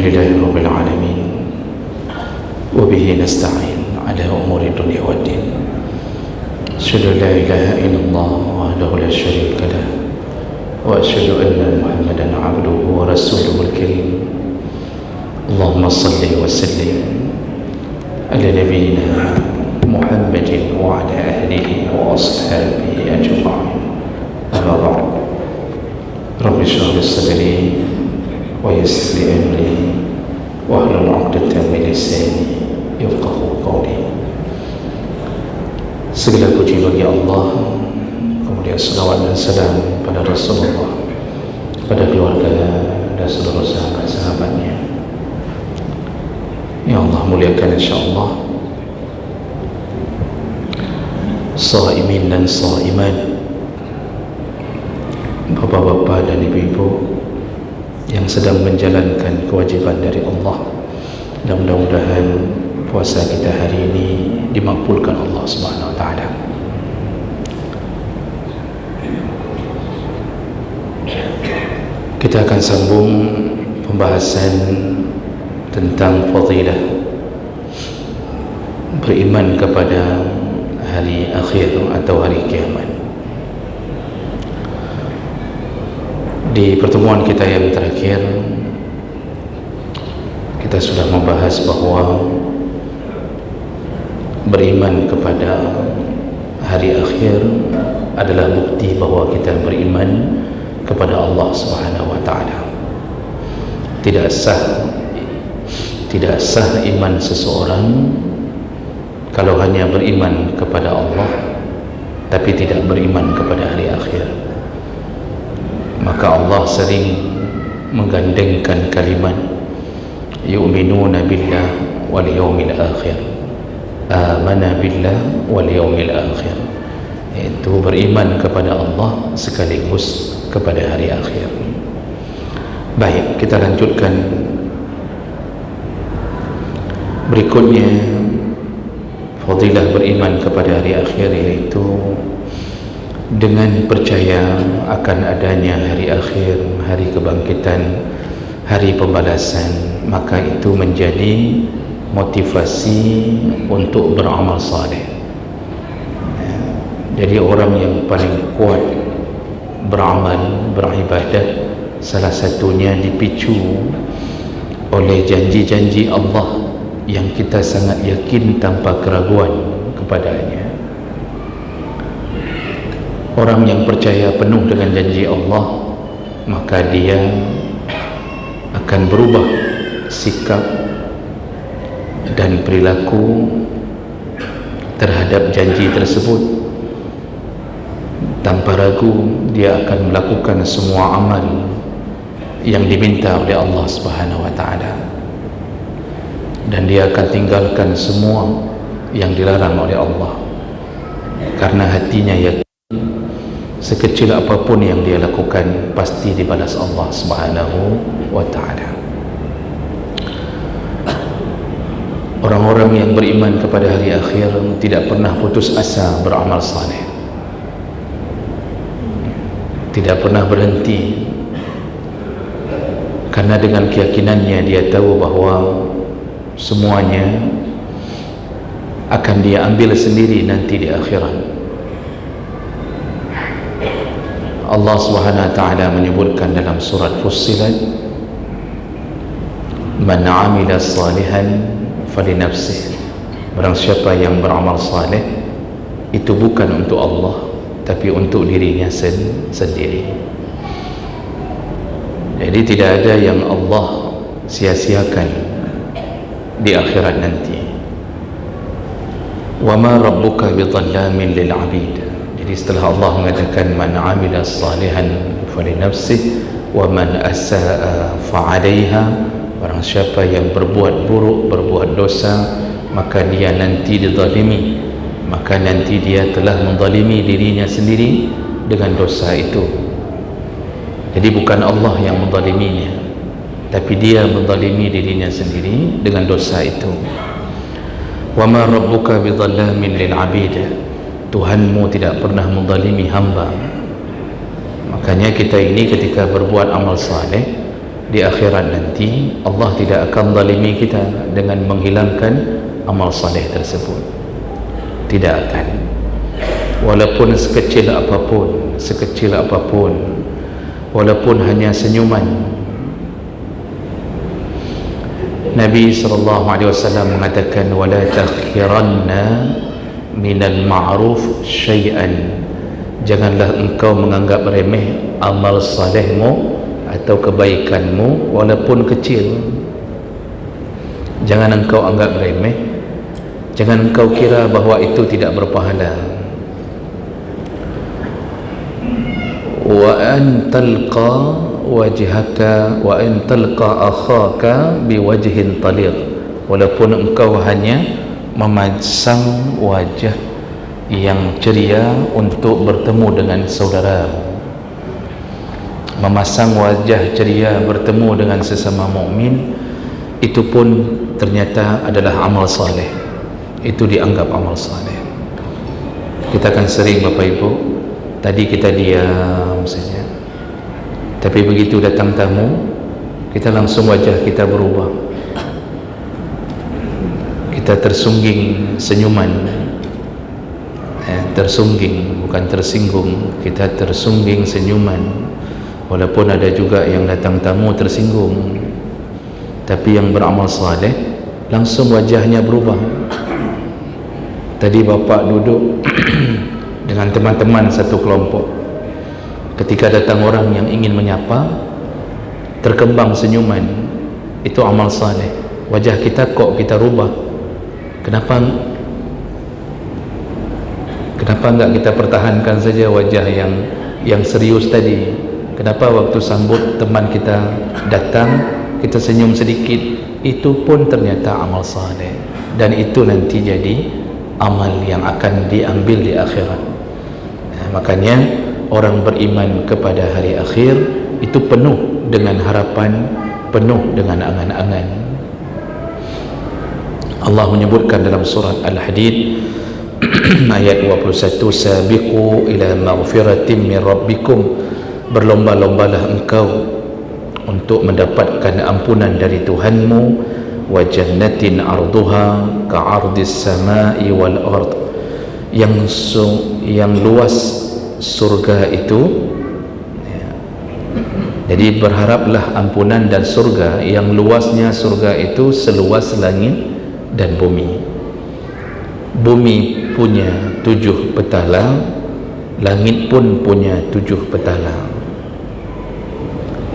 Alhamdulillahi Rabbil Alamin, wabihi nasta'in ala umuri dunia wa din. Asyhadu an la ilaha illallah wahdahu la syarika lah, wa asyhadu anna Muhammadan abduhu wa rasuluhul karim. Allahumma salli wa sallim ala nabiyyina Muhammadin wa ala ahlihi wa ashabihi ajma'in. Amma ba'd. Rabbi shrah li sadri wa yassir li amri wahlul 'uqdatam min lisani yafqahu qawli. Segala puji bagi Allah, kemudian salawat dan salam pada Rasulullah, pada keluarga dan seluruh sahabat-sahabatnya. Ya Allah, muliakan insyaAllah shaimin dan shaimat, bapak-bapak dan ibu-ibu yang sedang menjalankan kewajiban dari Allah. Dan mudah-mudahan puasa kita hari ini dimakbulkan Allah Subhanahu wa taala. Kita akan sambung pembahasan tentang fadilah beriman kepada hari akhir atau hari kiamat. Di pertemuan kita yang terakhir, kita sudah membahas bahwa beriman kepada hari akhir adalah bukti bahwa kita beriman kepada Allah Subhanahu wa taala. Tidak sah iman seseorang kalau hanya beriman kepada Allah tapi tidak beriman kepada hari akhir. Maka Allah sering menggandengkan kalimat yu'minuna billah wal yawmil akhir, amana billah wal yawmil akhir, yaitu beriman kepada Allah sekaligus kepada hari akhir. Baik, kita lanjutkan berikutnya. Fadilah beriman kepada hari akhir yaitu dengan percaya akan adanya hari akhir, hari kebangkitan, hari pembalasan, maka itu menjadi motivasi untuk beramal saleh. Jadi orang yang paling kuat beramal, beribadah, salah satunya dipicu oleh janji-janji Allah yang kita sangat yakin tanpa keraguan kepadanya. Orang yang percaya penuh dengan janji Allah, maka dia akan berubah sikap dan perilaku terhadap janji tersebut. Tanpa ragu dia akan melakukan semua amal yang diminta oleh Allah Subhanahu wa taala, dan dia akan tinggalkan semua yang dilarang oleh Allah, karena hatinya yakin sekecil apapun yang dia lakukan pasti dibalas Allah Subhanahu wa taala. Orang-orang yang beriman kepada hari akhir tidak pernah putus asa beramal saleh, tidak pernah berhenti, karena dengan keyakinannya dia tahu bahwa semuanya akan dia ambil sendiri nanti di akhirat. Allah Subhanahu wa taala menyebutkan dalam surat Fussilat, man 'amila salihan falinafsih, barang siapa yang beramal saleh itu bukan untuk Allah tapi untuk dirinya sendiri. Jadi tidak ada yang Allah sia-siakan di akhirat nanti. Wa ma rabbuka bidhallamin lil 'abid. Jadi setelah Allah mengatakan man 'amila salihan falinafsih wa man asaa fa'alaiha, barang siapa yang berbuat buruk, berbuat dosa, maka dia nanti dizalimi, maka nanti dia telah menzalimi dirinya sendiri dengan dosa itu. Jadi bukan Allah yang menzaliminya, tapi dia menzalimi dirinya sendiri dengan dosa itu. Wa ma rabbuka bidhallamin lil 'abid, Tuhanmu tidak pernah menzalimi hamba. Makanya kita ini ketika berbuat amal saleh, di akhirat nanti Allah tidak akan zalimi kita dengan menghilangkan amal saleh tersebut. Tidak akan, walaupun sekecil apapun, walaupun hanya senyuman. Nabi SAW mengatakan, wala takhiranna minal ma'ruf syai'an, janganlah engkau menganggap remeh amal salehmu atau kebaikanmu walaupun kecil. Jangan engkau anggap remeh, jangan engkau kira bahawa itu tidak berpahala. Wa an talqa wajhaka wa an talqa akhaka biwajhin taliq, walaupun engkau hanya memasang wajah yang ceria untuk bertemu dengan saudara, memasang wajah ceria bertemu dengan sesama mukmin, itu pun ternyata adalah amal saleh. Itu dianggap amal saleh. Kita akan sering, Bapak Ibu, tadi kita diam saja, tapi begitu datang tamu, kita langsung wajah kita berubah, kita tersungging senyuman. Tersungging, bukan tersinggung, kita tersungging senyuman. Walaupun ada juga yang datang tamu tersinggung, tapi yang beramal saleh langsung wajahnya berubah. Tadi bapak duduk dengan teman-teman satu kelompok, ketika datang orang yang ingin menyapa, terkembang senyuman. Itu amal saleh. Wajah kita kok kita rubah. Kenapa enggak kita pertahankan saja wajah yang serius tadi? Kenapa waktu sambut teman kita datang, kita senyum sedikit? Itu pun ternyata amal saleh, dan itu nanti jadi amal yang akan diambil di akhirat. Makanya orang beriman kepada hari akhir itu penuh dengan harapan, penuh dengan angan-angan. Allah menyebutkan dalam surat Al-Hadid ayat 21, sabiqu ila maghfiratin min rabbikum, berlomba-lombalah engkau untuk mendapatkan ampunan dari Tuhanmu, wa jannatin arduha ka'ardis samai wal ard, yang luas surga itu. Jadi berharaplah ampunan dan surga yang luasnya surga itu seluas langit dan bumi. Bumi punya 7 petala, langit pun punya 7 petala.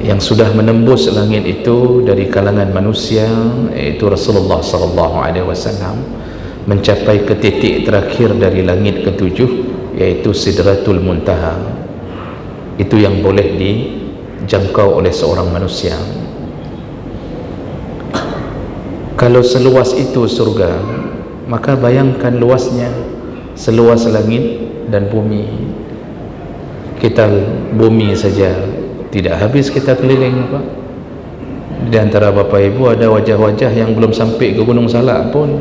Yang sudah menembus langit itu dari kalangan manusia, yaitu Rasulullah SAW, mencapai ke titik terakhir dari langit ke-7, yaitu Sidratul Muntaha. Itu yang boleh dijangkau oleh seorang manusia. Kalau seluas itu surga, maka bayangkan luasnya, seluas langit dan bumi. Kita bumi saja tidak habis kita keliling, Pak. Di antara Bapak Ibu ada wajah-wajah yang belum sampai ke Gunung Salak pun.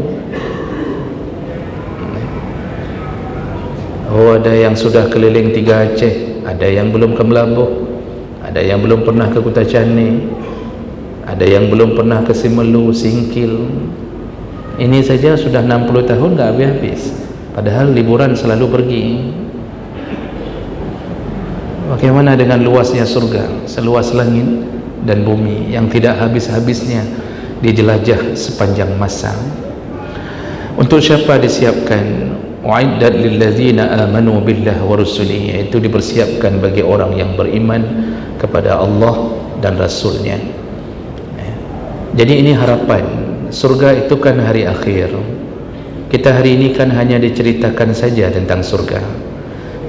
Oh, ada yang sudah keliling 3 Aceh, ada yang belum ke Melabuh, ada yang belum pernah ke Kutachani, ada yang belum pernah ke Simelu, Singkil. Ini saja sudah 60 tahun nggak habis-habis, padahal liburan selalu pergi. Bagaimana dengan luasnya surga, seluas langit dan bumi yang tidak habis-habisnya dijelajah sepanjang masa. Untuk siapa disiapkan? Wa'iddat lilladzina amanu billah wa rusulihi, itu dipersiapkan bagi orang yang beriman kepada Allah dan Rasulnya. Jadi ini harapan. Surga itu kan hari akhir. Kita hari ini kan hanya diceritakan saja tentang surga.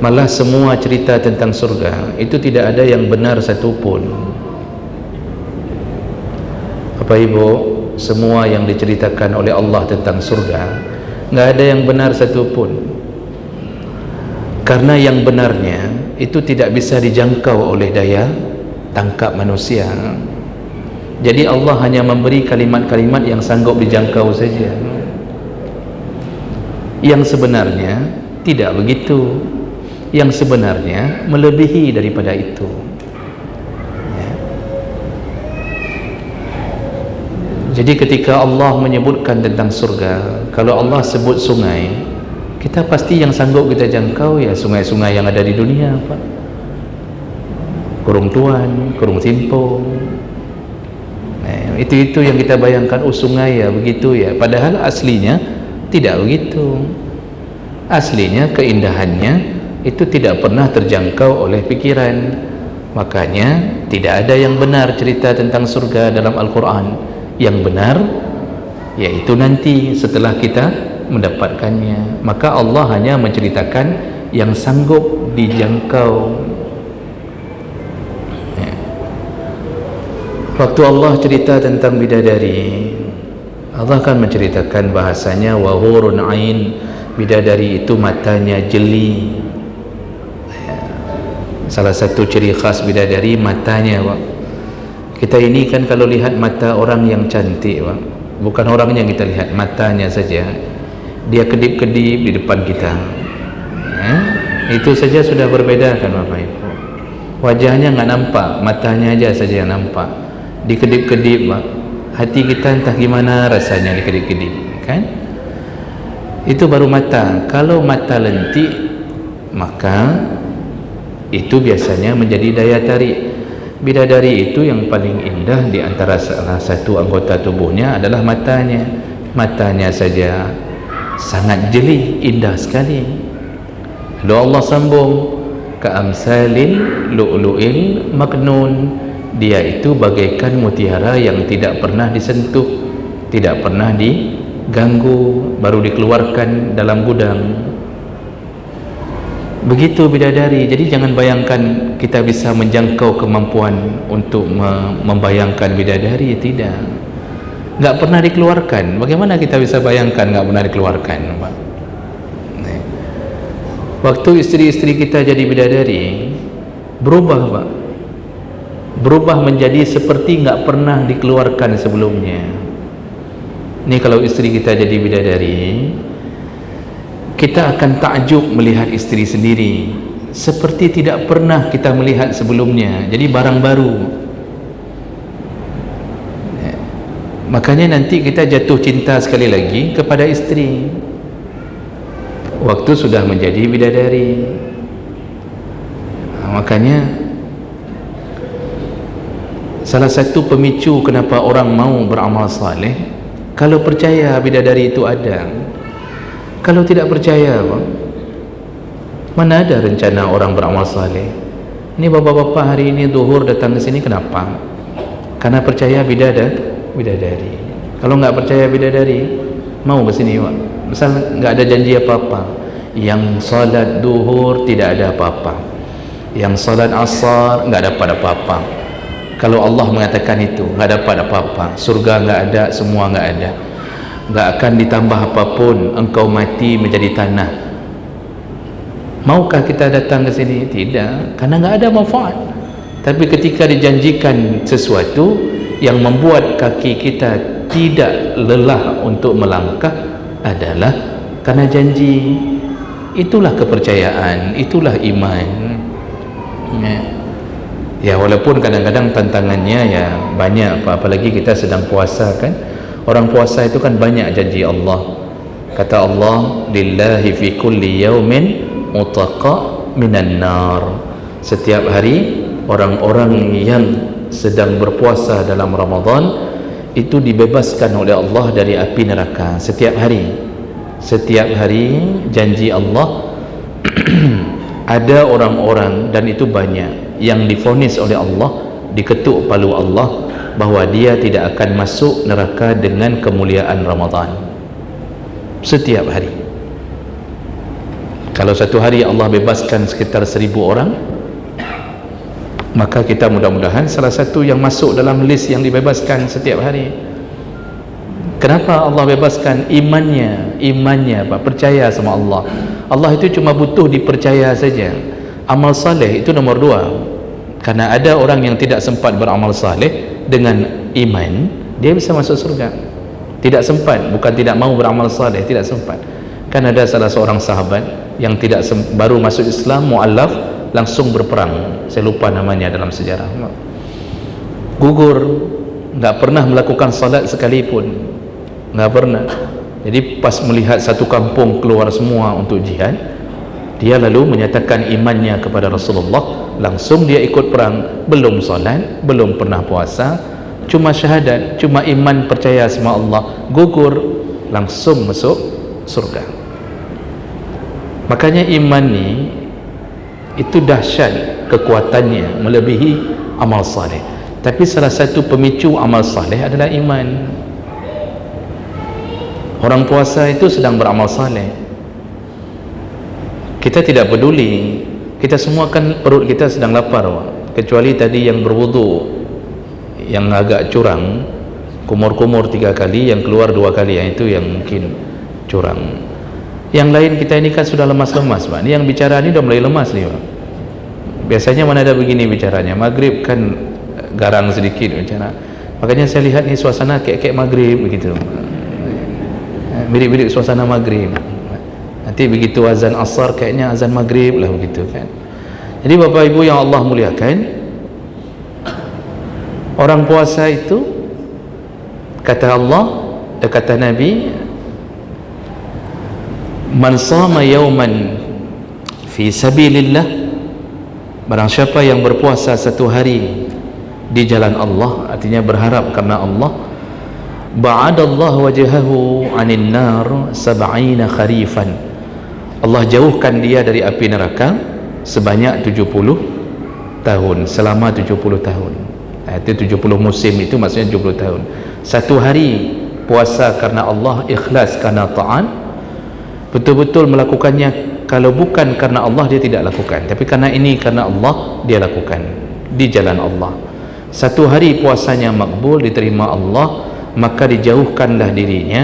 Malah semua cerita tentang surga itu tidak ada yang benar satupun. Bapak Ibu, semua yang diceritakan oleh Allah tentang surga nggak ada yang benar satupun, karena yang benarnya itu tidak bisa dijangkau oleh daya tangkap manusia. Jadi Allah hanya memberi kalimat-kalimat yang sanggup dijangkau saja. Yang sebenarnya tidak begitu. Yang sebenarnya melebihi daripada itu. Jadi ketika Allah menyebutkan tentang surga, kalau Allah sebut sungai, kita pasti yang sanggup kita jangkau ya sungai-sungai yang ada di dunia, Pak. Kurung Tuan, Kurung Simpong, itu yang kita bayangkan, oh sungai ya begitu ya, padahal aslinya tidak begitu. Aslinya keindahannya itu tidak pernah terjangkau oleh pikiran. Makanya tidak ada yang benar cerita tentang surga dalam Al-Quran. Yang benar yaitu nanti setelah kita mendapatkannya. Maka Allah hanya menceritakan yang sanggup dijangkau. Waktu Allah cerita tentang bidadari, Allah akan menceritakan bahasanya wahurun ain, bidadari itu matanya jeli. Salah satu ciri khas bidadari matanya, Pak. Kita ini kan kalau lihat mata orang yang cantik, Pak, bukan orangnya yang kita lihat, matanya saja. Dia kedip-kedip di depan kita, itu saja sudah berbeda kan Bapak Ibu. Wajahnya nggak nampak, matanya aja saja yang nampak. Dikedip-kedip, Pak. Hati kita entah gimana rasanya dikedip-kedip, kan? Itu baru mata. Kalau mata lentik, maka itu biasanya menjadi daya tarik. Bidadari itu yang paling indah di antara salah satu anggota tubuhnya adalah matanya. Matanya saja sangat jeli, indah sekali. Lalu Allah sambung, ka'amsalin lu'lu'il maknun. Dia itu bagaikan mutiara yang tidak pernah disentuh, tidak pernah diganggu, baru dikeluarkan dalam gudang. Begitu bidadari. Jadi jangan bayangkan kita bisa menjangkau kemampuan untuk membayangkan bidadari. Tidak, nggak pernah dikeluarkan. Bagaimana kita bisa bayangkan nggak pernah dikeluarkan, Pak? Waktu istri-istri kita jadi bidadari, berubah, Pak. Berubah menjadi seperti nggak pernah dikeluarkan sebelumnya. Ini kalau istri kita jadi bidadari, kita akan takjub melihat istri sendiri seperti tidak pernah kita melihat sebelumnya. Jadi barang baru. Makanya nanti kita jatuh cinta sekali lagi kepada istri waktu sudah menjadi bidadari. Makanya salah satu pemicu kenapa orang mau beramal saleh, kalau percaya bidadari itu ada. Kalau tidak percaya, Pak, mana ada rencana orang beramal saleh? Ini bapak-bapak hari ini zuhur datang ke sini kenapa? Karena percaya bidadari. Kalau nggak percaya bidadari, mau ke sini, Pak? Misal nggak ada janji apa-apa, yang salat zuhur tidak ada apa-apa, yang salat asar nggak dapat apa-apa. Kalau Allah mengatakan itu, nggak dapat apa-apa, surga nggak ada, semua nggak ada, nggak akan ditambah apapun, engkau mati menjadi tanah. Maukah kita datang ke sini? Tidak, karena nggak ada manfaat. Tapi ketika dijanjikan sesuatu yang membuat kaki kita tidak lelah untuk melangkah, adalah karena janji. Itulah kepercayaan, itulah iman. Ya, walaupun kadang-kadang tantangannya ya banyak, apalagi kita sedang puasa kan. Orang puasa itu kan banyak janji Allah. Kata Allah, lillahi fi kulli yaumin utaqa minan nar. Setiap hari orang-orang yang sedang berpuasa dalam Ramadan itu dibebaskan oleh Allah dari api neraka. Setiap hari janji Allah. Ada orang-orang, dan itu banyak, yang divonis oleh Allah, diketuk palu Allah, bahwa dia tidak akan masuk neraka dengan kemuliaan Ramadan. Setiap hari. Kalau satu hari Allah bebaskan sekitar 1000 orang, maka kita mudah-mudahan salah satu yang masuk dalam list yang dibebaskan setiap hari. Kenapa Allah bebaskan? Imannya, Pak, percaya sama Allah. Allah itu cuma butuh dipercaya saja. Amal saleh itu nomor 2. Karena ada orang yang tidak sempat beramal saleh, dengan iman dia bisa masuk surga. Tidak sempat, bukan tidak mau beramal saleh, tidak sempat. Kan ada salah seorang sahabat yang baru masuk Islam, mu'allaf, langsung berperang. Saya lupa namanya dalam sejarah. Gugur nggak pernah melakukan salat sekalipun, nggak pernah. Jadi pas melihat satu kampung keluar semua untuk jihad, dia lalu menyatakan imannya kepada Rasulullah, langsung dia ikut perang, belum salat, belum pernah puasa, cuma syahadat, cuma iman percaya sama Allah, gugur, langsung masuk surga. Makanya iman ni itu dahsyat kekuatannya, melebihi amal saleh. Tapi salah satu pemicu amal saleh adalah iman. Orang puasa itu sedang beramal saleh, kita tidak peduli, kita semua kan perut kita sedang lapar, kecuali tadi yang berwudu yang agak curang, kumur-kumur 3 kali, yang keluar 2 kali, yang itu yang mungkin curang. Yang lain kita ini kan sudah lemas-lemas, Pak. Ini yang bicara ini udah mulai lemas nih, Pak. Biasanya mana ada begini bicaranya, maghrib kan garang sedikit bicara. Makanya saya lihat ni suasana kayak maghrib begitu, mirip-mirip suasana maghrib. Nanti begitu azan asar kayaknya azan maghrib lah begitu kan. Jadi Bapak Ibu yang Allah muliakan, orang puasa itu kata Allah dan kata Nabi, man sama yauman fi sabilillah, barang siapa yang berpuasa satu hari di jalan Allah, artinya berharap karena Allah, ba'adallahu wajhahu 'anil nar 70 kharifan, Allah jauhkan dia dari api neraka sebanyak 70 tahun, selama 70 tahun. Itu 70 musim, itu maksudnya 70 tahun. Satu hari puasa karena Allah, ikhlas karena ta'at, betul-betul melakukannya. Kalau bukan karena Allah dia tidak lakukan, tapi karena ini karena Allah dia lakukan di jalan Allah. Satu hari puasanya makbul, diterima Allah, maka dijauhkanlah dirinya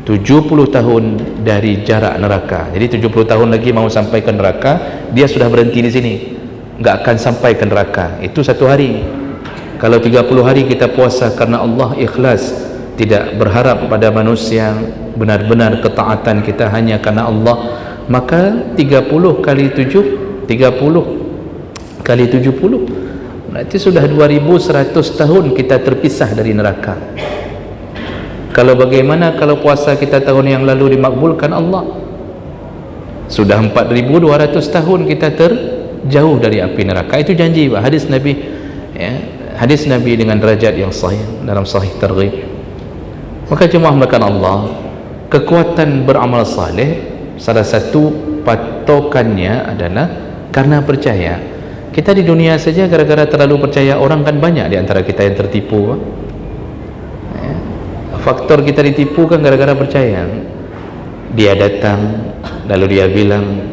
70 tahun dari jarak neraka. Jadi 70 tahun lagi mau sampai ke neraka, dia sudah berhenti di sini, nggak akan sampai ke neraka. Itu satu hari. Kalau 30 hari kita puasa karena Allah, ikhlas, tidak berharap pada manusia, benar-benar ketaatan kita hanya karena Allah, maka 30 kali 7, 30 kali 70, berarti sudah 2100 tahun kita terpisah dari neraka. Kalau bagaimana kalau puasa kita tahun yang lalu dimakbulkan Allah, sudah 4200 tahun kita terjauh dari api neraka. Itu janji, Pak. Hadis Nabi, ya, hadis Nabi dengan derajat yang sahih dalam Sahih Targhib. Maka jemaah melakukan Allah, kekuatan beramal saleh salah satu patokannya adalah karena percaya. Kita di dunia saja gara-gara terlalu percaya, orang kan banyak di antara kita yang tertipu. Faktor kita ditipu kan gara-gara percaya. Dia datang lalu dia bilang,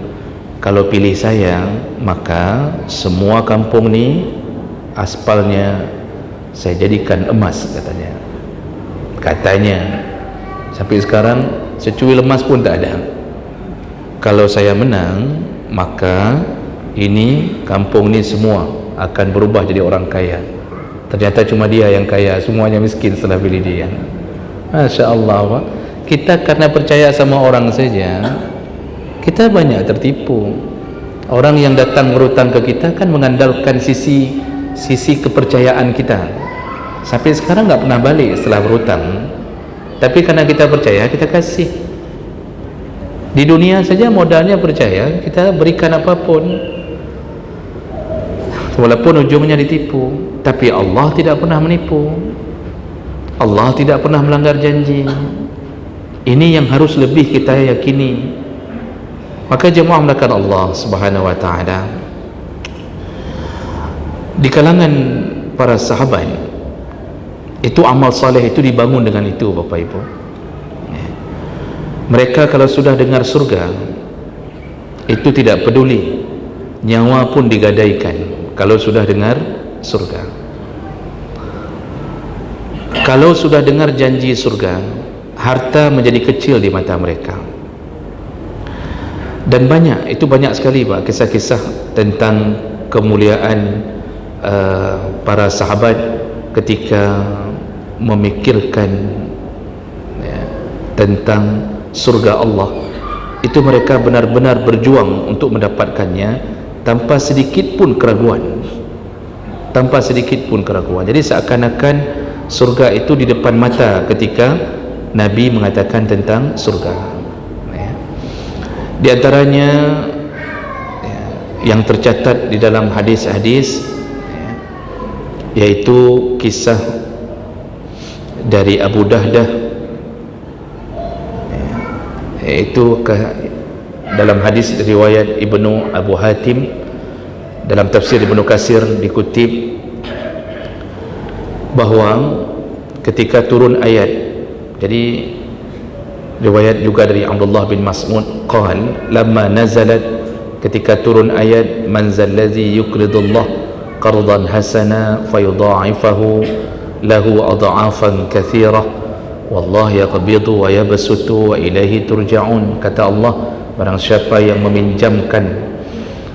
kalau pilih saya maka semua kampung ni aspalnya saya jadikan emas, katanya. Sampai sekarang secuil emas pun tak ada. Kalau saya menang maka ini kampung ni semua akan berubah jadi orang kaya. Ternyata cuma dia yang kaya, semuanya miskin setelah pilih dia. Masya Allah, Pak. Kita karena percaya sama orang saja, kita banyak tertipu. Orang yang datang berhutang ke kita kan mengandalkan sisi kepercayaan kita. Sampai sekarang nggak pernah balik setelah berhutang. Tapi karena kita percaya, kita kasih. Di dunia saja modalnya percaya, kita berikan apapun, walaupun ujungnya ditipu. Tapi Allah tidak pernah menipu, Allah tidak pernah melanggar janji. Ini yang harus lebih kita yakini. Maka jemaah melakukan Allah Subhanahu wa ta'ala, di kalangan para sahabat itu amal saleh itu dibangun dengan itu, Bapak Ibu. Mereka kalau sudah dengar surga itu tidak peduli, nyawa pun digadaikan kalau sudah dengar surga. Kalau sudah dengar janji surga, harta menjadi kecil di mata mereka. Dan banyak, itu banyak sekali, Pak, kisah-kisah tentang kemuliaan para sahabat ketika memikirkan, ya, tentang surga Allah. Itu mereka benar-benar berjuang untuk mendapatkannya tanpa sedikit pun keraguan. tanpa sedikit pun keraguan. Jadi seakan-akan surga itu di depan mata ketika Nabi mengatakan tentang surga. Di antaranya yang tercatat di dalam hadis-hadis, yaitu kisah dari Abu Dahdah, yaitu dalam hadis riwayat Ibnu Abu Hatim, dalam tafsir Ibnu Katsir dikutip bahawa ketika turun ayat, jadi riwayat juga dari Abdullah bin Mas'ud qala lamma nazalat, ketika turun ayat man zallazi yuqridullah qardan hasana fayudha'ifahu lahu adha'afan katsirah wallahu yaqbidu wa yabsutu wa ilaihi turja'un. Kata Allah, barang siapa yang meminjamkan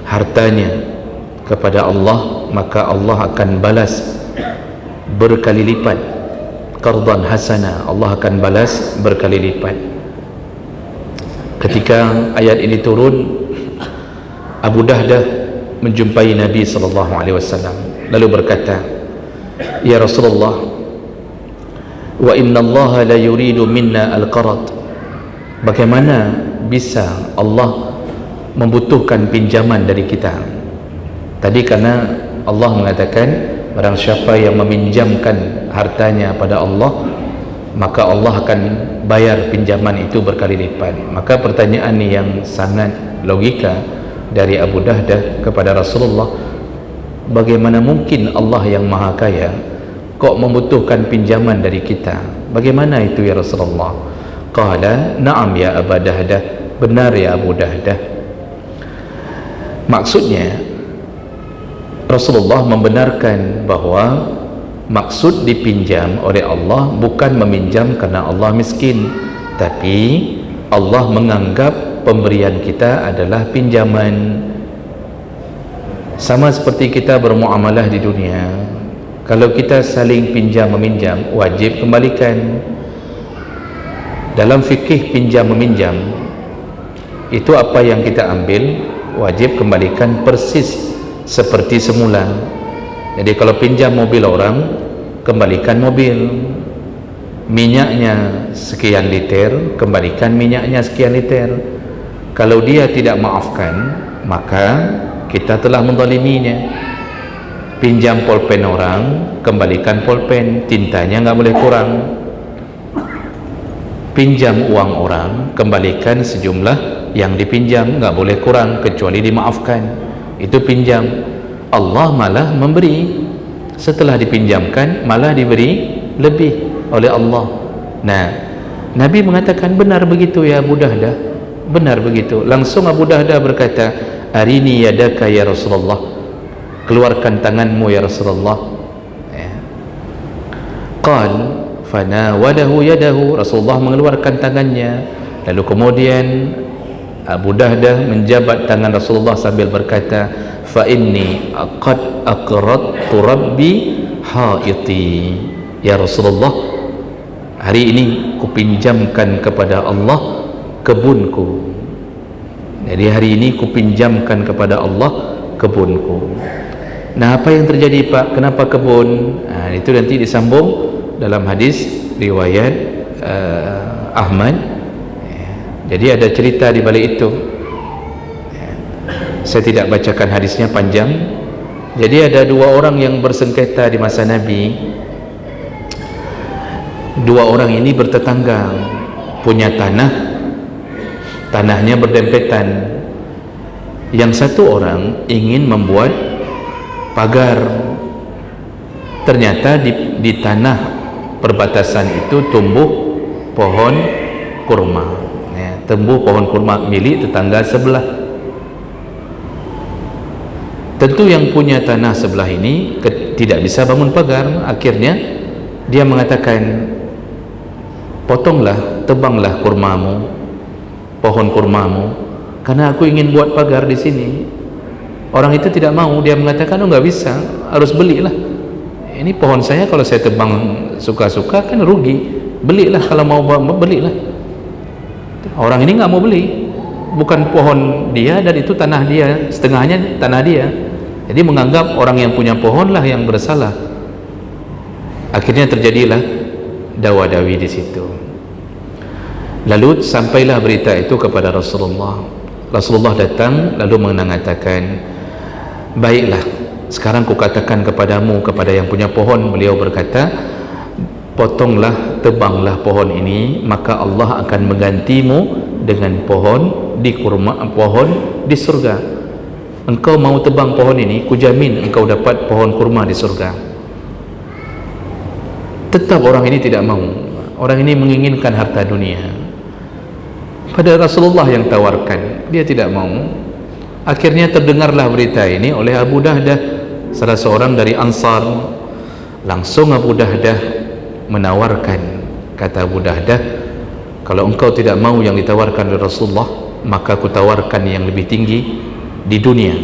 hartanya kepada Allah, maka Allah akan balas berkali lipat. Qardan hasana, Allah akan balas berkali lipat. Ketika ayat ini turun, Abu Dahdah menjumpai Nabi SAW, lalu berkata, ya Rasulullah, wa inna Allah la yuridu minna al-qarad. Bagaimana bisa Allah membutuhkan pinjaman dari kita? Tadi karena Allah mengatakan barang siapa yang meminjamkan hartanya pada Allah, maka Allah akan bayar pinjaman itu berkali lipat. Maka pertanyaan yang sangat logika dari Abu Dahdah kepada Rasulullah, bagaimana mungkin Allah yang maha kaya kok membutuhkan pinjaman dari kita? Bagaimana itu ya Rasulullah? Qala na'am ya Abu Dahdah, benar ya Abu Dahdah. Maksudnya Rasulullah membenarkan bahawa maksud dipinjam oleh Allah bukan meminjam karena Allah miskin, tapi Allah menganggap pemberian kita adalah pinjaman. Sama seperti kita bermuamalah di dunia, kalau kita saling pinjam meminjam, wajib kembalikan. Dalam fikih pinjam meminjam itu apa yang kita ambil wajib kembalikan persis seperti semula. Jadi kalau pinjam mobil orang, kembalikan mobil. Minyaknya sekian liter, kembalikan minyaknya sekian liter. Kalau dia tidak maafkan, maka kita telah menzaliminya. Pinjam pulpen orang, kembalikan pulpen, tintanya nggak boleh kurang. Pinjam uang orang, kembalikan sejumlah yang dipinjam, nggak boleh kurang kecuali dimaafkan. Itu pinjam. Allah malah memberi, setelah dipinjamkan malah diberi lebih oleh Allah. Nah, Nabi mengatakan benar begitu ya Abu Dahdah, benar begitu. Langsung Abu Dahdah berkata, arini yadaka ya Rasulullah, keluarkan tanganmu ya Rasulullah. Qal fanawadahu yadahu, Rasulullah mengeluarkan tangannya, lalu kemudian Abu Dahdah menjabat tangan Rasulullah sambil berkata, fa inni qad aqradtu rabbi haiti. Ya Rasulullah, hari ini kupinjamkan kepada Allah kebunku. Jadi hari ini kupinjamkan kepada Allah kebunku. Nah, apa yang terjadi Pak? Kenapa kebun? Nah, itu nanti disambung dalam hadis riwayat Ahmad. Jadi ada cerita di balik itu. Saya tidak bacakan hadisnya, panjang. Jadi ada dua orang yang bersengketa di masa Nabi. Dua orang ini bertetangga, punya tanahnya berdempetan. Yang satu orang ingin membuat pagar. Ternyata di tanah perbatasan itu tumbuh pohon kurma. Tumbuh pohon kurma milik tetangga sebelah. Tentu yang punya tanah sebelah ini tidak bisa bangun pagar. Akhirnya dia mengatakan, potonglah, tebanglah kurmamu, pohon kurmamu, karena aku ingin buat pagar di sini. Orang itu tidak mau. Dia mengatakan, oh nggak bisa, harus belilah. Ini pohon saya, kalau saya tebang suka-suka kan rugi. Belilah, kalau mau belilah. Orang ini nggak mau beli, bukan pohon dia dan itu tanah dia, setengahnya tanah dia. Jadi menganggap orang yang punya pohon lah yang bersalah. Akhirnya terjadilah dawa-dawi di situ. Lalu sampailah berita itu kepada Rasulullah. Rasulullah datang lalu mengatakan, baiklah, sekarang ku katakan kepadamu, kepada yang punya pohon. Beliau berkata, potonglah, tebanglah pohon ini, maka Allah akan menggantimu dengan pohon di pohon di surga. Engkau mau tebang pohon ini, ku jamin engkau dapat pohon kurma di surga. Tetap orang ini tidak mau. Orang ini menginginkan harta dunia. Pada Rasulullah yang tawarkan, dia tidak mau. Akhirnya terdengarlah berita ini oleh Abu Dahdah, salah seorang dari Ansar. Langsung Abu Dahdah menawarkan. Kata Abu Dahdah, kalau engkau tidak mau yang ditawarkan oleh Rasulullah, maka ku tawarkan yang lebih tinggi di dunia,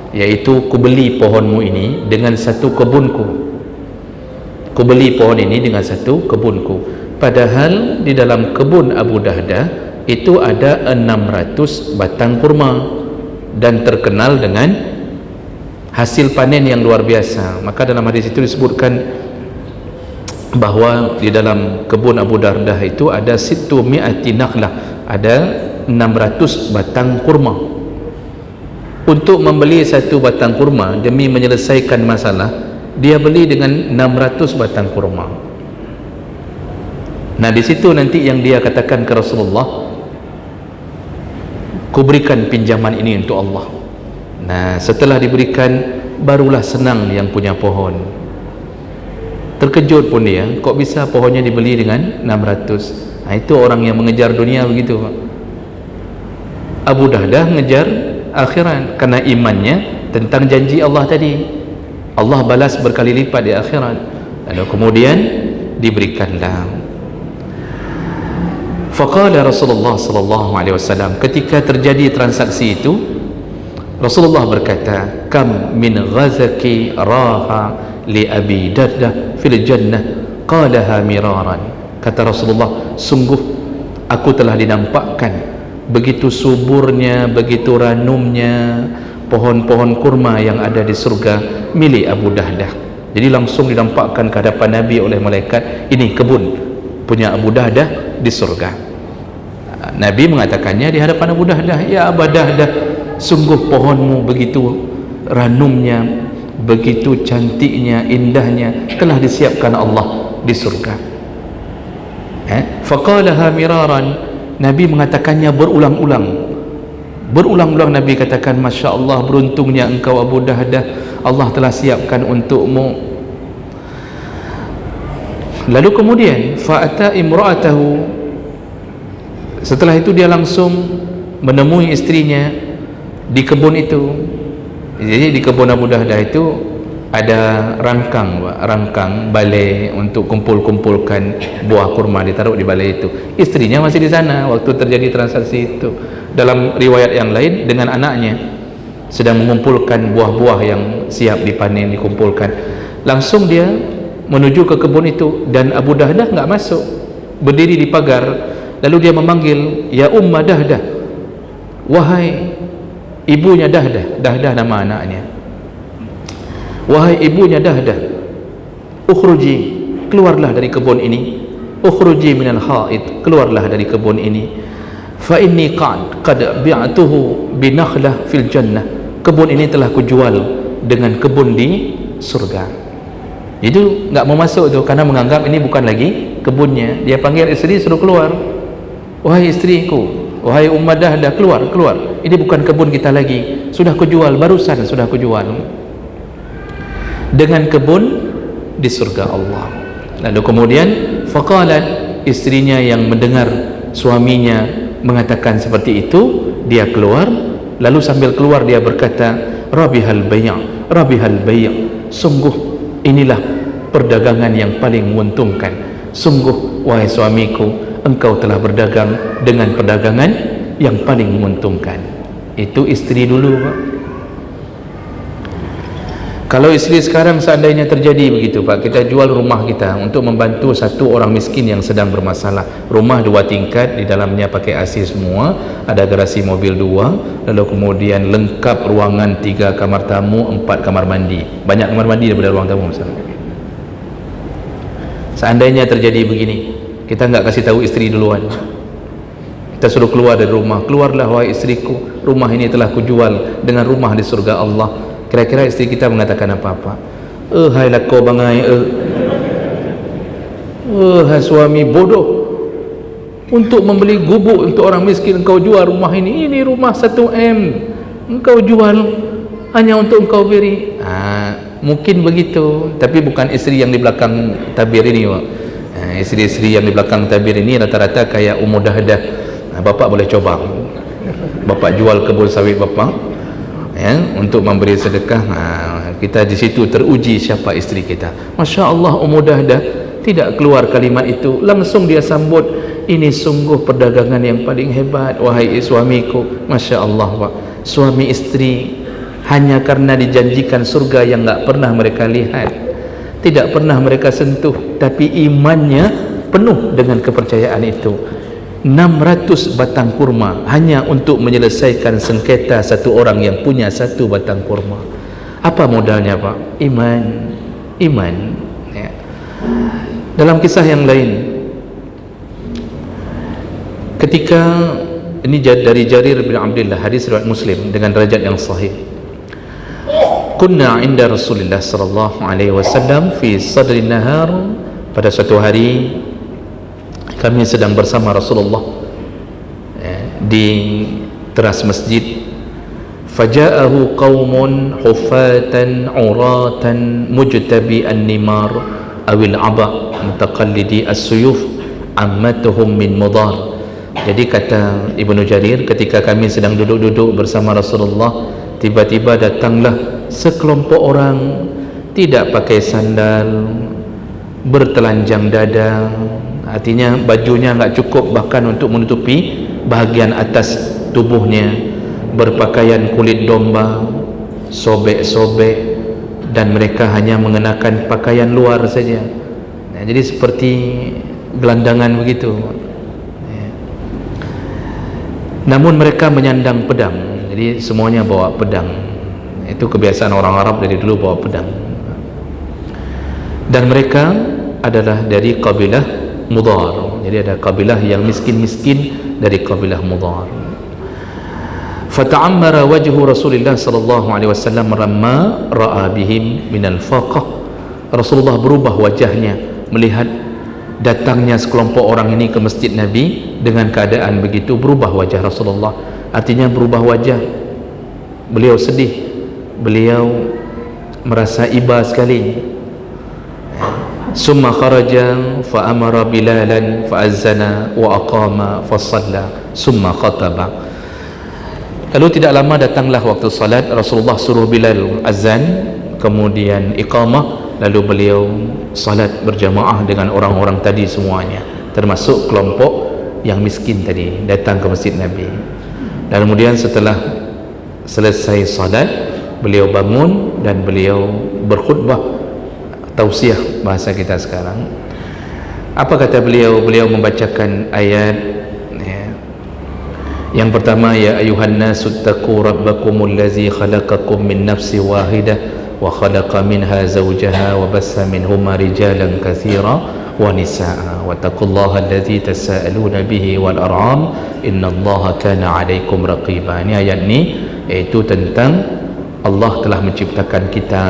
yaitu ku beli pohonmu ini dengan satu kebunku. Ku beli pohon ini dengan satu kebunku. Padahal di dalam kebun Abu Dahdah itu ada 600 batang kurma dan terkenal dengan hasil panen yang luar biasa. Maka dalam hadis itu disebutkan bahwa di dalam kebun Abu Dahdah itu ada 600 nakhlah, ada 600 batang kurma. Untuk membeli satu batang kurma demi menyelesaikan masalah, dia beli dengan 600 batang kurma. Nah, di situ nanti yang dia katakan ke Rasulullah, ku berikan pinjaman ini untuk Allah. Nah, setelah diberikan, barulah senang yang punya pohon. Terkejut pun dia, kok bisa pohonnya dibeli dengan 600? Nah, itu orang yang mengejar dunia begitu. Abu Dahdah mengejar akhirat karena imannya tentang janji Allah tadi. Allah balas berkali lipat di akhirat. Lalu kemudian diberikanlah. Faqala Rasulullah sallallahu alaihi wasallam, ketika terjadi transaksi itu, Rasulullah berkata, kam min ghazaki raha li Abi Dahdah fil jannah qalaha miraran. Kata Rasulullah, sungguh aku telah dinampakkan begitu suburnya, begitu ranumnya pohon-pohon kurma yang ada di surga milik Abu Dahdah. Jadi langsung dinampakkan ke hadapan Nabi oleh malaikat, ini kebun punya Abu Dahdah di surga. Nabi mengatakannya di hadapan Abu Dahdah, ya Abu Dahdah, sungguh pohonmu begitu ranumnya, begitu cantiknya, indahnya, telah disiapkan Allah di surga. Faqalaha miraran, Nabi mengatakannya berulang-ulang. Berulang-ulang Nabi katakan, Masya Allah, beruntungnya engkau Abu Dahdah, Allah telah siapkan untukmu. Lalu kemudian fa'ata imra'atahu, setelah itu dia langsung menemui istrinya di kebun itu. Jadi di kebun Abu Dahdah itu ada rangkang balai untuk kumpul-kumpulkan buah kurma, ditaruh di balai itu. Istrinya masih di sana waktu terjadi transaksi itu. Dalam riwayat yang lain dengan anaknya sedang mengumpulkan buah-buah yang siap dipanen, dikumpulkan. Langsung dia menuju ke kebun itu dan Abu Dahdah enggak masuk, berdiri di pagar. Lalu dia memanggil, ya Umma Dahdah, wahai ibunya Dahdah. Dahdah nama anaknya. Wahai ibunya Dahdah, ukhruji, keluarlah dari kebun ini. Ukhruji minal haid, keluarlah dari kebun ini. Fa inni qad bi'atuhu binakhlah fil jannah. Kebun ini telah kujual dengan kebun di surga. Itu enggak mau masuk tu karena menganggap ini bukan lagi kebunnya. Dia panggil istri suruh keluar. Wahai istriku, wahai Ummah Dahdah, keluar. Ini bukan kebun kita lagi. Sudah kujual, barusan sudah kujual. Dengan kebun di surga Allah. Lalu kemudian faqalat, istrinya yang mendengar suaminya mengatakan seperti itu, dia keluar. Lalu sambil keluar dia berkata, rabihal bay', sungguh inilah perdagangan yang paling menguntungkan. Sungguh wahai suamiku, engkau telah berdagang dengan perdagangan yang paling menguntungkan. Itu istri dulu, Pak. Kalau isteri sekarang seandainya terjadi begitu Pak, kita jual rumah kita untuk membantu satu orang miskin yang sedang bermasalah. Rumah 2 tingkat, di dalamnya pakai AC semua, ada garasi mobil 2, lalu kemudian lengkap ruangan 3 kamar tamu, 4 kamar mandi. Banyak kamar mandi daripada ruang tamu misalnya. Seandainya terjadi begini, kita enggak kasih tahu isteri duluan, kita suruh keluar dari rumah. Keluarlah wahai istriku, rumah ini telah kujual dengan rumah di surga Allah. Kira-kira istri kita mengatakan apa-apa? Hai lako bangai, hai suami bodoh, untuk membeli gubuk untuk orang miskin engkau jual rumah ini rumah 1M engkau jual hanya untuk engkau beri. Mungkin begitu, tapi bukan istri yang di belakang tabir ini Pak. Istri-istri yang di belakang tabir ini rata-rata kayak Ummu Dahdah. Bapak boleh coba, bapak jual kebun sawit bapak ya, untuk memberi sedekah. Kita di situ teruji siapa istri kita. Masya Allah, Ummu Dahdah tidak keluar kalimat itu, langsung dia sambut, ini sungguh perdagangan yang paling hebat wahai suamiku. Masya Allah Pak, suami istri hanya karena dijanjikan surga yang tak pernah mereka lihat, tidak pernah mereka sentuh, tapi imannya penuh dengan kepercayaan itu. 600 batang kurma hanya untuk menyelesaikan sengketa satu orang yang punya 1 batang kurma. Apa modalnya Pak? Iman ya. Dalam kisah yang lain, ketika ini dari Jarir bin Abdullah, hadis riwayat Muslim dengan derajat yang sahih, kunna inda Rasulullah sallallahu alaihi wasallam fi sadri nahar, pada suatu hari kami sedang bersama Rasulullah di teras masjid. Faja'ahu qaumun hufatan uratan mujtabi an-nimar awil aba mutaqallidi as-suyuf ammatuhum min mudar. Jadi kata Ibnu Jarir, ketika kami sedang duduk-duduk bersama Rasulullah, tiba-tiba datanglah sekelompok orang tidak pakai sandal, bertelanjang dada, artinya bajunya enggak cukup bahkan untuk menutupi bahagian atas tubuhnya, berpakaian kulit domba, sobek-sobek, dan mereka hanya mengenakan pakaian luar saja. Jadi seperti gelandangan begitu. Namun mereka menyandang pedang, jadi semuanya bawa pedang. Itu kebiasaan orang Arab dari dulu, bawa pedang. Dan mereka adalah dari kabilah Mudar. Jadi ada kabilah yang miskin-miskin dari kabilah Mudar. Fata'ammara wajhu Rasulullah sallallahu alaihi wasallam ramma ra'a bihim minal faqah. Rasulullah berubah wajahnya melihat datangnya sekelompok orang ini ke masjid Nabi. Dengan keadaan begitu berubah wajah Rasulullah, artinya berubah wajah. Beliau sedih, beliau merasa iba sekali. Summa kharaja fa amara Bilalan fa azzana wa aqama fa shalla summa khataba. Lalu tidak lama datanglah waktu salat, Rasulullah suruh Bilal azan, kemudian iqamah, lalu beliau salat berjamaah dengan orang-orang tadi semuanya, termasuk kelompok yang miskin tadi datang ke masjid Nabi. Dan kemudian setelah selesai salat, beliau bangun dan beliau berkhutbah, tausiah bahasa kita sekarang. Apa kata beliau? Beliau membacakan ayat ya. Yang pertama, ya ayuhan nasu taqu rabbakumul ladzi khalaqakum min nafsin wahidah wa khalaqa minha zawjaha wa bassa minhuma rijalan katsira wa nisaa wa taqullaha alladzi tasaaluna bihi wal arham innallaha kana 'alaikum raqiba. Ini ayat ni iaitu tentang Allah telah menciptakan kita,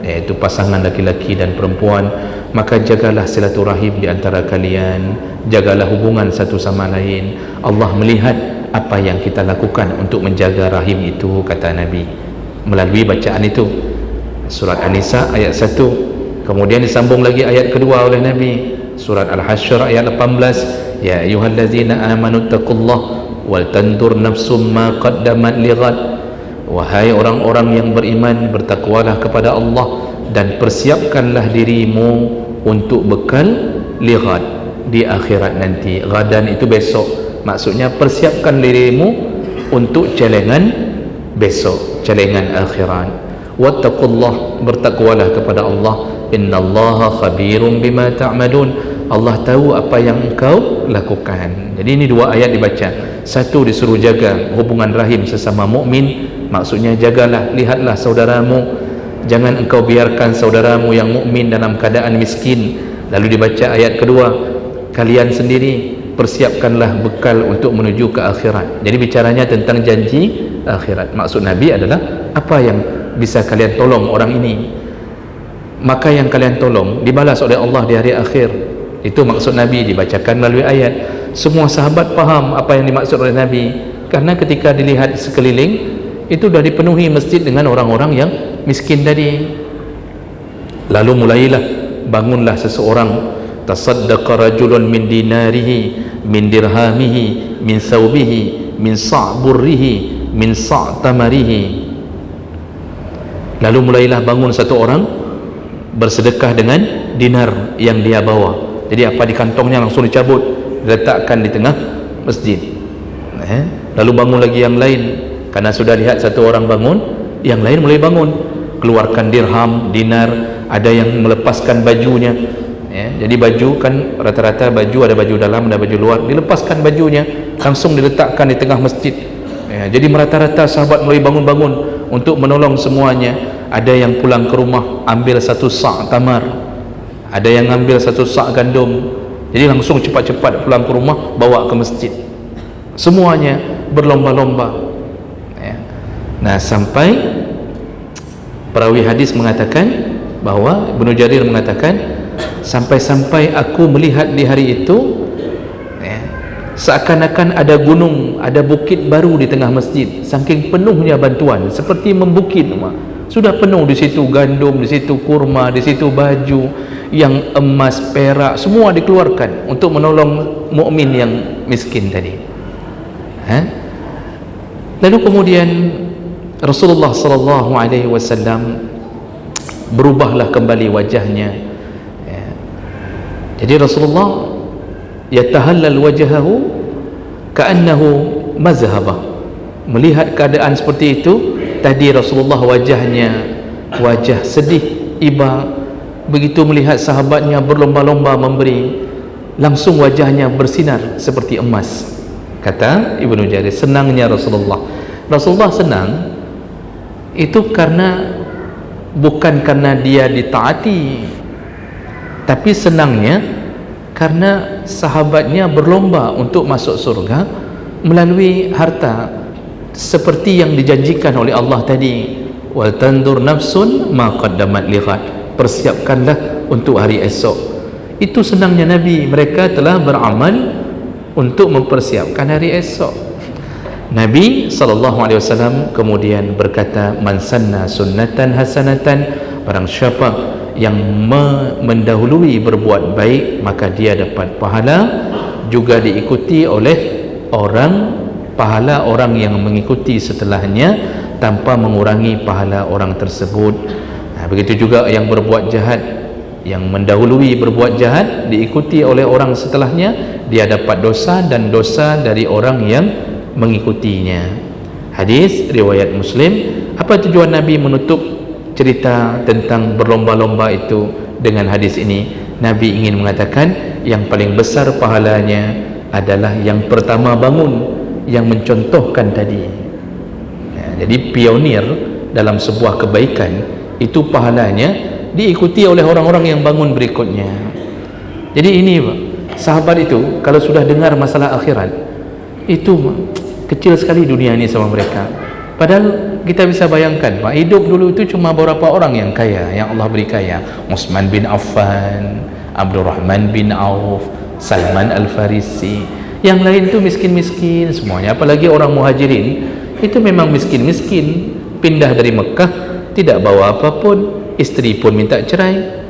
iaitu pasangan laki-laki dan perempuan, maka jagalah silaturahim di antara kalian, jagalah hubungan satu sama lain. Allah melihat apa yang kita lakukan untuk menjaga rahim itu, kata Nabi melalui bacaan itu, surat An-Nisa ayat 1. Kemudian disambung lagi ayat kedua oleh Nabi, surat Al-Hasyr ayat 18, ya ayyuhallazina amanu taqullaha wal tandur nafsum ma qaddamat lighad. Wahai orang-orang yang beriman, bertakwalah kepada Allah dan persiapkanlah dirimu untuk bekal lighad, di akhirat nanti. Ghadan itu besok, maksudnya persiapkan dirimu untuk celengan besok, celengan akhirat. wattaqullah, bertakwalah kepada Allah, innallaha khabirum bima ta'malun, Allah tahu apa yang engkau lakukan. Jadi ini dua ayat dibaca. Satu, disuruh jaga hubungan rahim sesama mukmin, maksudnya jagalah, lihatlah saudaramu, jangan engkau biarkan saudaramu yang mukmin dalam keadaan miskin. Lalu dibaca ayat kedua, kalian sendiri persiapkanlah bekal untuk menuju ke akhirat. Jadi bicaranya tentang janji akhirat. Maksud Nabi adalah apa yang bisa kalian tolong orang ini, maka yang kalian tolong dibalas oleh Allah di hari akhir. Itu maksud Nabi, dibacakan melalui ayat. Semua sahabat faham apa yang dimaksud oleh Nabi, karena ketika dilihat sekeliling itu sudah dipenuhi masjid dengan orang-orang yang miskin tadi. Lalu mulailah, bangunlah seseorang, tasaddaqa rajulun min dinarihi, min dirhamihi, min thawbihi, min sa'burrihi, min sa'tamarihi. Lalu mulailah bangun satu orang bersedekah dengan dinar yang dia bawa. Jadi apa di kantongnya langsung dicabut, diletakkan di tengah masjid. Lalu bangun lagi yang lain, karena sudah lihat satu orang bangun, yang lain mulai bangun, keluarkan dirham, dinar. Ada yang melepaskan bajunya, jadi baju kan rata-rata baju, ada baju dalam, ada baju luar, dilepaskan bajunya, langsung diletakkan di tengah masjid. Jadi merata-rata sahabat mulai bangun-bangun untuk menolong semuanya. Ada yang pulang ke rumah ambil satu sa' tamar, ada yang ambil satu sa' gandum. Jadi langsung cepat-cepat pulang ke rumah, bawa ke masjid. Semuanya berlomba-lomba. Nah, sampai perawi hadis mengatakan bahwa Ibnu Jarir mengatakan, sampai-sampai aku melihat di hari itu seakan-akan ada gunung, ada bukit baru di tengah masjid, saking penuhnya bantuan, seperti membukit. Sudah penuh di situ gandum, di situ kurma, di situ baju yang emas, perak, semua dikeluarkan untuk menolong mukmin yang miskin tadi. Lalu kemudian Rasulullah sallallahu alaihi wasallam berubahlah kembali wajahnya. Jadi Rasulullah yatahallal wajhahu ka'annahu mazhabah. Melihat keadaan seperti itu, tadi Rasulullah wajahnya wajah sedih, iba. Begitu melihat sahabatnya berlomba-lomba memberi, langsung wajahnya bersinar seperti emas. Kata Ibnu Jarir, senangnya Rasulullah. Rasulullah senang itu bukan karena dia ditaati, tapi senangnya karena sahabatnya berlomba untuk masuk surga melalui harta, seperti yang dijanjikan oleh Allah tadi, wal tandur nafsun ma qaddamat lighad, persiapkanlah untuk hari esok. Itu senangnya Nabi, mereka telah beramal untuk mempersiapkan hari esok. Nabi SAW kemudian berkata, man sanna sunnatan hasanatan, barang siapa yang mendahului berbuat baik, maka dia dapat pahala, juga diikuti oleh pahala orang yang mengikuti setelahnya tanpa mengurangi pahala orang tersebut. Begitu juga yang berbuat jahat, yang mendahului berbuat jahat diikuti oleh orang setelahnya, dia dapat dosa dan dosa dari orang yang mengikutinya. Hadis riwayat Muslim. Apa tujuan Nabi menutup cerita tentang berlomba-lomba itu dengan hadis ini? Nabi ingin mengatakan yang paling besar pahalanya adalah yang pertama bangun, yang mencontohkan tadi. Jadi pionir dalam sebuah kebaikan itu pahalanya diikuti oleh orang-orang yang bangun berikutnya. Jadi ini sahabat itu kalau sudah dengar masalah akhirat, itu kecil sekali dunia ini sama mereka. Padahal kita bisa bayangkan, Pak, hidup dulu itu cuma beberapa orang yang kaya, yang Allah beri kaya. Utsman bin Affan, Abdurrahman bin Auf, Salman Al-Farisi. Yang lain itu miskin-miskin semuanya. Apalagi orang muhajirin itu memang miskin-miskin, pindah dari Mekah tidak bawa apapun, istri pun minta cerai,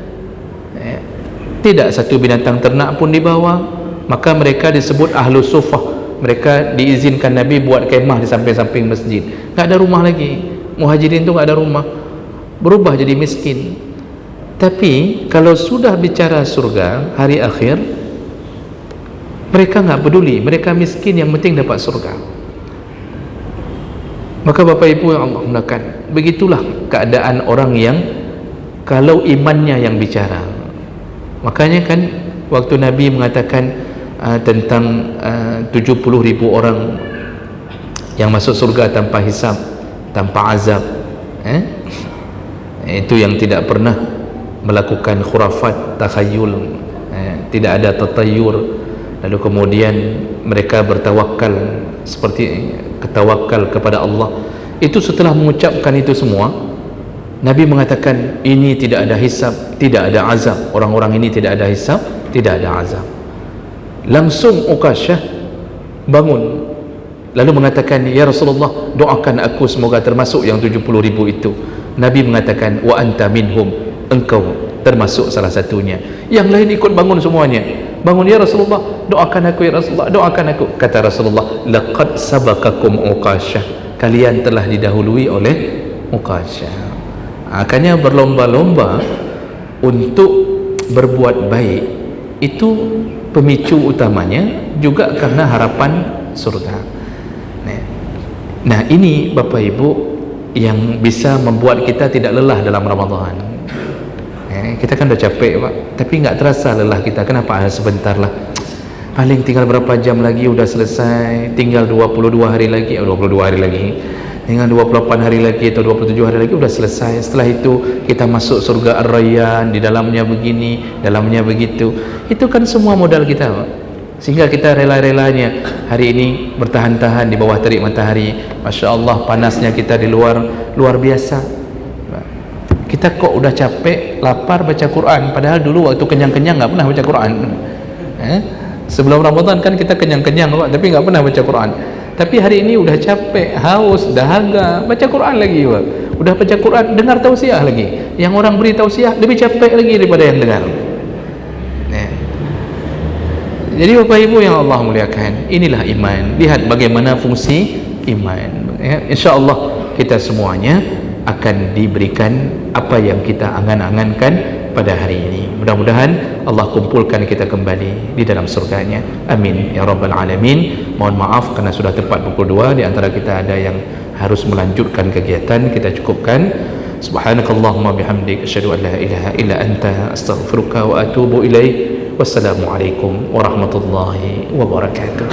tidak satu binatang ternak pun dibawa. Maka mereka disebut ahlu sufah. Mereka diizinkan Nabi buat kemah di samping-samping masjid. Tak ada rumah lagi. Muhajirin tu tak ada rumah, berubah jadi miskin. Tapi kalau sudah bicara surga, hari akhir, mereka tak peduli. Mereka miskin, yang penting dapat surga. Maka Bapak Ibu yang Allah muliakan, begitulah keadaan orang yang kalau imannya yang bicara. Makanya kan waktu Nabi mengatakan tentang 70.000 orang yang masuk surga tanpa hisab, tanpa azab, itu yang tidak pernah melakukan khurafat, takhayul, tidak ada tatayur, lalu kemudian mereka bertawakal seperti ketawakal kepada Allah. Itu setelah mengucapkan itu semua, Nabi mengatakan ini tidak ada hisab, tidak ada azab. Orang-orang ini tidak ada hisab, tidak ada azab. Langsung Uqasyah bangun lalu mengatakan, ya Rasulullah, doakan aku semoga termasuk yang 70.000 itu. Nabi mengatakan, wa anta minhum, engkau termasuk salah satunya. Yang lain ikut bangun semuanya. Bangun, ya Rasulullah, doakan aku, ya Rasulullah, doakan aku. Kata Rasulullah, laqad sabaqakum Uqasyah, kalian telah didahului oleh Uqasyah. Akhirnya berlomba-lomba untuk berbuat baik, itu pemicu utamanya juga karena harapan surga. Nah, ini Bapak Ibu yang bisa membuat kita tidak lelah dalam Ramadan. Kita kan udah capek Pak, tapi nggak terasa lelah kita. Kenapa? Sebentar lah, paling tinggal berapa jam lagi udah selesai, tinggal 22 hari lagi, tinggal 28 hari lagi atau 27 hari lagi udah selesai. Setelah itu kita masuk surga Ar-Rayyan, di dalamnya begini, dalamnya begitu. Itu kan semua modal kita Pak. Sehingga kita rela-relanya hari ini bertahan-tahan di bawah terik matahari. Masya Allah, panasnya kita di luar biasa. Kita kok udah capek, lapar baca Quran, padahal dulu waktu kenyang-kenyang nggak pernah baca Quran. Sebelum Ramadan kan kita kenyang-kenyang Pak, tapi nggak pernah baca Quran. Tapi hari ini udah capek, haus, dahaga, baca Quran lagi Pak. Udah baca Quran, dengar tausiah lagi. Yang orang beri tausiah lebih capek lagi daripada yang dengar. Jadi Bapak Ibu yang Allah muliakan, inilah iman. Lihat bagaimana fungsi iman. Insya Allah kita semuanya akan diberikan apa yang kita angan-angankan pada hari ini. Mudah-mudahan Allah kumpulkan kita kembali di dalam surganya. Amin ya rabbal alamin. Mohon maaf karena sudah tepat pukul 2. Di antara kita ada yang harus melanjutkan kegiatan, kita cukupkan. Subhanakallahumma bihamdik, asyhadu an la ilaha illa anta, astaghfiruka wa atubu ilaik. Wassalamualaikum warahmatullahi wabarakatuh.